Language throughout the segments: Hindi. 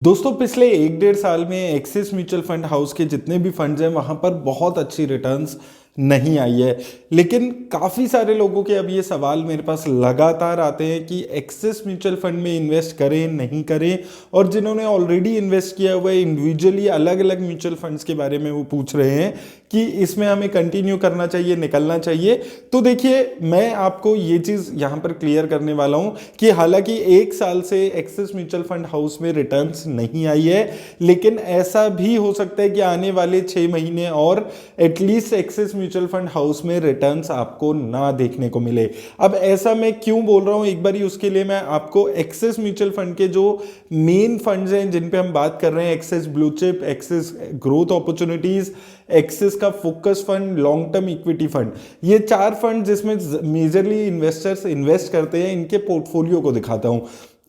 दोस्तों पिछले 1 डेढ़ साल में एक्सिस म्यूचुअल फंड हाउस के जितने भी फंड्स हैं वहाँ पर बहुत अच्छी रिटर्न्स नहीं आई है। लेकिन काफ़ी सारे लोगों के अब ये सवाल मेरे पास लगातार आते हैं कि एक्सिस म्यूचुअल फंड में इन्वेस्ट करें नहीं करें, और जिन्होंने ऑलरेडी इन्वेस्ट किया हुआ है इंडिविजुअली अलग अलग म्यूचुअल फंड्स के बारे में वो पूछ रहे हैं कि इसमें हमें कंटिन्यू करना चाहिए, निकलना चाहिए। तो देखिए, मैं आपको ये चीज़ यहाँ पर क्लियर करने वाला हूँ कि हालांकि 1 साल से एक्सिस म्यूचुअल फंड हाउस में रिटर्न्स नहीं आई है, लेकिन ऐसा भी हो सकता है कि आने वाले 6 महीने और at least axis mutual fund house में रिटर्न्स आपको ना देखने को मिले। अब ऐसा मैं क्यों बोल रहा हूँ, एक बार उसके लिए मैं आपको एक्सिस म्यूचुअल फंड के जो मेन फंड्स हैं जिन पे हम बात कर रहे हैं, Axis blue chip, Axis growth opportunities, Axis का focus fund, long term equity fund, ये 4 फंड जिसमें मेजरली इन्वेस्टर्स इन्वेस्ट करते हैं, इनके पोर्टफोलियो को दिखाता हूं।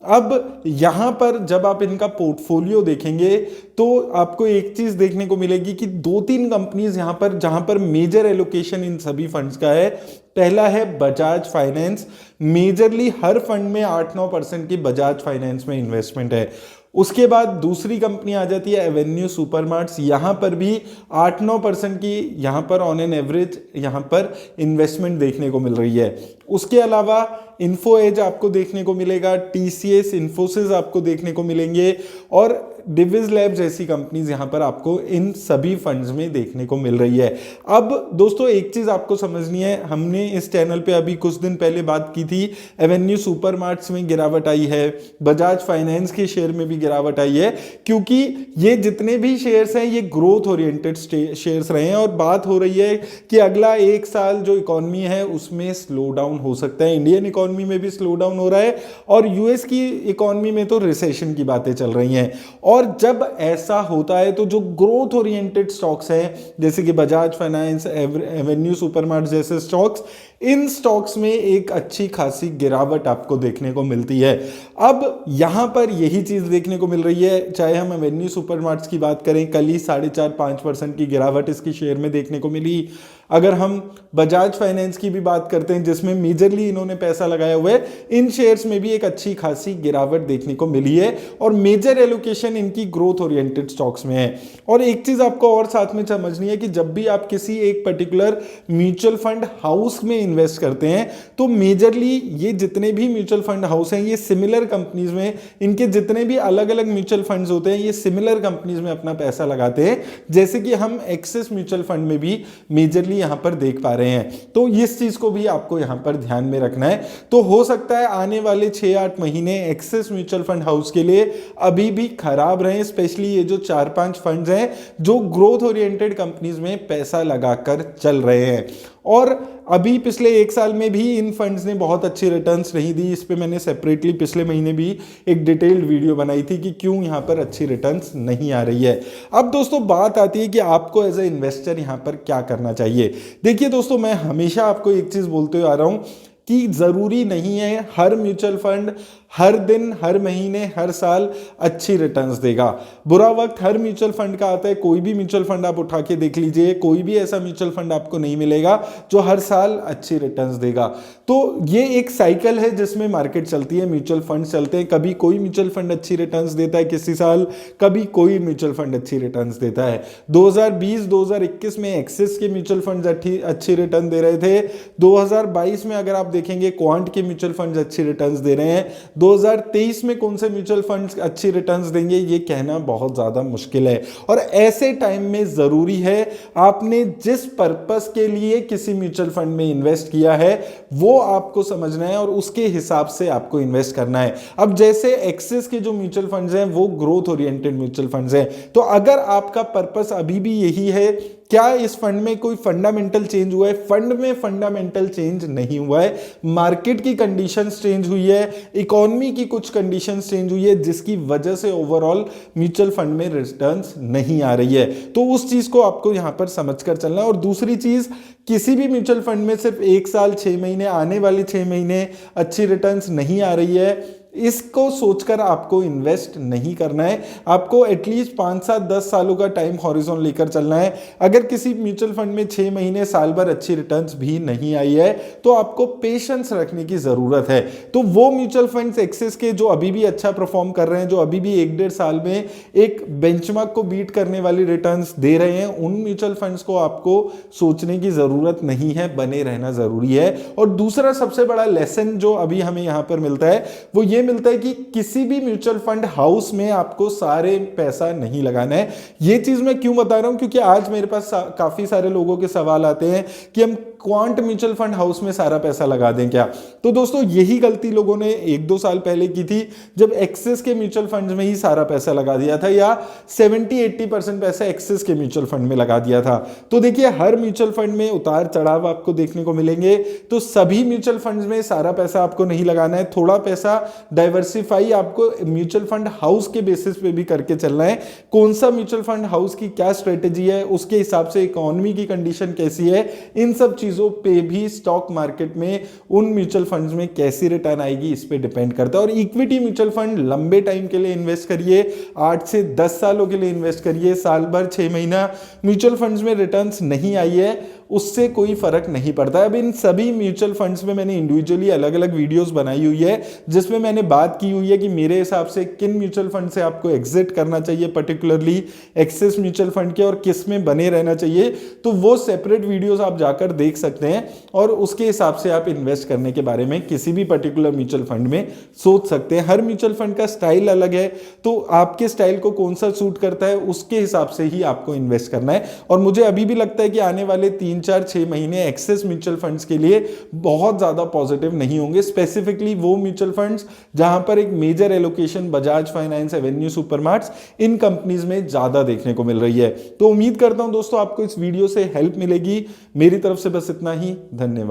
अब यहां पर जब आप इनका पोर्टफोलियो देखेंगे तो आपको एक चीज देखने को मिलेगी कि 2-3 कंपनीज यहां पर जहां पर मेजर एलोकेशन इन सभी फंड्स का है। पहला है बजाज फाइनेंस, मेजरली हर फंड में 8-9% की बजाज फाइनेंस में इन्वेस्टमेंट है। उसके बाद दूसरी कंपनी आ जाती है एवेन्यू सुपरमार्ट्स, यहाँ पर भी 8-9% की यहाँ पर ऑन एन एवरेज यहाँ पर इन्वेस्टमेंट देखने को मिल रही है। उसके अलावा इन्फो एज आपको देखने को मिलेगा, टीसीएस, इन्फोसिस आपको देखने को मिलेंगे, और डिविज लैब जैसी कंपनीज यहाँ पर आपको इन सभी फंड्स में देखने को मिल रही है। अब दोस्तों एक चीज आपको समझनी है, हमने इस चैनल पे अभी कुछ दिन पहले बात की थी, एवेन्यू सुपरमार्ट्स में गिरावट आई है, बजाज फाइनेंस के शेयर में भी गिरावट आई है, क्योंकि ये जितने भी शेयर्स हैं ये ग्रोथ ओरिएंटेड शेयर्स रहे हैं, और बात हो रही है कि अगला 1 साल जो इकोनॉमी है उसमें स्लो डाउन हो सकता है। इंडियन इकोनॉमी में भी स्लो डाउन हो रहा है और यूएस की इकोनॉमी में तो रिसेशन की बातें चल रही हैं। और जब ऐसा होता है तो जो ग्रोथ ओरिएंटेड स्टॉक्स हैं जैसे कि बजाज फाइनेंस, एवेन्यू सुपरमार्ट जैसे स्टॉक्स, इन स्टॉक्स में एक अच्छी खासी गिरावट आपको देखने को मिलती है। अब यहां पर यही चीज देखने को मिल रही है, चाहे हम एवेन्यू सुपरमार्ट्स की बात करें, कल ही 4.5-5% की गिरावट इसकी शेयर में देखने को मिली। अगर हम बजाज फाइनेंस की भी बात करते हैं जिसमें मेजरली इन्होंने पैसा लगाया हुआ है, इन शेयर्स में भी एक अच्छी खासी गिरावट देखने को मिली है, और मेजर एलोकेशन इनकी ग्रोथ ओरिएंटेड स्टॉक्स में है। और एक चीज आपको और साथ में समझनी है कि जब भी आप किसी एक पर्टिकुलर म्यूचुअल फंड हाउस में इन्वेस्ट करते हैं तो मेजरली ये जितने भी म्यूचुअल फंड हाउस हैं ये सिमिलर कंपनीज में, इनके जितने भी अलग अलग म्यूचुअल फंड्स होते हैं ये सिमिलर कंपनीज में अपना पैसा लगाते हैं, जैसे कि हम एक्सिस म्यूचुअल फंड में भी मेजरली यहां पर देख पा रहे हैं। तो इस चीज को भी आपको यहां पर ध्यान में रखना है। तो हो सकता है आने वाले 6-8 महीने एक्सिस म्यूचुअल फंड हाउस के लिए अभी भी खराब रहे, स्पेशली ये जो 4-5 फंड्स हैं जो ग्रोथ ओरिएंटेड कंपनीज में पैसा लगाकर चल रहे हैं। और अभी पिछले 1 साल में भी इन फंड्स ने बहुत अच्छी रिटर्न्स नहीं दी। इस पे मैंने सेपरेटली पिछले महीने भी एक डिटेल्ड वीडियो बनाई थी कि क्यों यहाँ पर अच्छी रिटर्न्स नहीं आ रही है। अब दोस्तों बात आती है कि आपको एज ए इन्वेस्टर यहाँ पर क्या करना चाहिए। देखिए दोस्तों, मैं हमेशा आपको एक चीज़ बोलते हुए आ रहा हूँ कि ज़रूरी नहीं है हर म्यूचुअल फंड हर दिन, हर महीने, हर साल अच्छी रिटर्न्स देगा। बुरा वक्त हर म्यूचुअल फंड का आता है। कोई भी म्यूचुअल फंड आप उठा के देख लीजिए, कोई भी ऐसा म्यूचुअल फंड आपको नहीं मिलेगा जो हर साल अच्छी रिटर्न्स देगा। तो ये एक साइकिल है जिसमें मार्केट चलती है, म्यूचुअल फंड चलते हैं। कभी कोई म्यूचुअल फंड अच्छी रिटर्न्स देता है किसी साल, कभी कोई म्यूचुअल फंड अच्छी रिटर्न्स देता है। 2020-2021 में एक्सिस के म्यूचुअल फंड अच्छी रिटर्न दे रहे थे। 2022 में अगर आप देखेंगे क्वांट के म्यूचुअल फंड अच्छी रिटर्न्स दे रहे हैं। 2023 में कौन से म्यूचुअल फंड्स अच्छी रिटर्न्स देंगे ये कहना बहुत ज्यादा मुश्किल है। और ऐसे टाइम में जरूरी है आपने जिस पर्पस के लिए किसी म्यूचुअल फंड में इन्वेस्ट किया है वो आपको समझना है और उसके हिसाब से आपको इन्वेस्ट करना है। अब जैसे एक्सिस के जो म्यूचुअल फंड्स हैं वो ग्रोथ ओरिएंटेड म्यूचुअल फंड्स हैं, तो अगर आपका पर्पस अभी भी यही है, क्या इस फंड में कोई फंडामेंटल चेंज हुआ है? फंड में फंडामेंटल चेंज नहीं हुआ है। मार्केट की कंडीशंस चेंज हुई है, इकोनॉमी की कुछ कंडीशंस चेंज हुई है जिसकी वजह से ओवरऑल म्यूचुअल फंड में रिटर्न्स नहीं आ रही है। तो उस चीज को आपको यहां पर समझकर चलना है। और दूसरी चीज, किसी भी म्यूचुअल फंड में सिर्फ 1 साल 6 महीने, आने वाले 6 महीने अच्छी रिटर्न्स नहीं आ रही है, इसको सोचकर आपको इन्वेस्ट नहीं करना है। आपको एटलीस्ट 5 7 10 सालों का टाइम हॉरिजॉन लेकर चलना है। अगर किसी म्यूचुअल फंड में 6 महीने साल भर अच्छी रिटर्न्स भी नहीं आई है तो आपको पेशेंस रखने की जरूरत है। तो वो म्यूचुअल फंड्स एक्सिस के जो अभी भी अच्छा परफॉर्म कर रहे हैं, जो अभी भी 1 1.5 साल में एक बेंचमार्क को बीट करने वाली रिटर्न्स दे रहे हैं, उन म्यूचुअल फंड्स को आपको सोचने की जरूरत नहीं है, बने रहना जरूरी है। और दूसरा सबसे बड़ा लेसन जो अभी हमें यहां पर मिलता है वो ये मिलता है कि किसी भी म्यूचुअल फंड हाउस में आपको सारे पैसा नहीं लगाना है। ये चीज मैं क्यों बता रहा हूं, क्योंकि आज मेरे पास काफी सारे लोगों के सवाल आते हैं कि हम क्वांट म्यूचुअल फंड हाउस में सारा पैसा लगा दें क्या। तो दोस्तों यही गलती लोगों ने 1 2 साल पहले की थी, जब एक्सिस के म्यूचुअल फंड में ही सारा पैसा लगा दिया था, या 70-80% पैसा एक्सिस के म्यूचुअल फंड में लगा दिया था। तो देखिए हर म्यूचुअल फंड में उतार चढ़ाव आपको देखने को मिलेंगे, तो सभी म्यूचुअल फंड्स में सारा पैसा आपको नहीं लगाना है। थोड़ा पैसा डाइवर्सिफाई आपको म्यूचुअल फंड हाउस के बेसिस पे भी करके चलना है। कौन सा म्यूचुअल फंड हाउस की क्या स्ट्रेटेजी है, उसके हिसाब से इकोनॉमी की कंडीशन कैसी है, इन सब चीजों पे भी स्टॉक मार्केट में उन म्यूचुअल फंड्स में कैसी रिटर्न आएगी इस पे डिपेंड करता है। और इक्विटी म्यूचुअल फंड लंबे टाइम के लिए इन्वेस्ट करिए, 8 से 10 सालों के लिए इन्वेस्ट करिए। साल भर 6 महीना म्यूचुअल फंड्स में रिटर्न्स नहीं आई है उससे कोई फर्क नहीं पड़ता। अब इन सभी म्यूचुअल फंड्स में मैंने इंडिविजुअली अलग अलग वीडियोस बनाई हुई है जिसमें मैंने बात की हुई है कि मेरे हिसाब से किन म्यूचुअल फंड से आपको एग्जिट करना चाहिए, पर्टिकुलरली एक्सिस म्यूचुअल फंड के, और किस में बने रहना चाहिए। तो वो सेपरेट वीडियोस आप जाकर देख सकते हैं और उसके हिसाब से आप इन्वेस्ट करने के बारे में किसी भी पर्टिकुलर म्यूचुअल फंड में सोच सकते हैं। हर म्यूचुअल फंड का स्टाइल अलग है, तो आपके स्टाइल को कौन सा सूट करता है उसके हिसाब से ही आपको इन्वेस्ट करना है। और मुझे अभी भी लगता है कि आने वाले 3-4-6 महीने एक्सिस म्यूचुअल फंड्स के लिए बहुत ज्यादा पॉजिटिव नहीं होंगे, स्पेसिफिकली वो म्यूचुअल फंड्स जहां पर एक major allocation Bajaj finance, Avenue Supermarts, इन कंपनीज में ज्यादा देखने को मिल रही है। तो उम्मीद करता हूं दोस्तों आपको इस वीडियो से हेल्प मिलेगी। मेरी तरफ से बस इतना ही, धन्यवाद।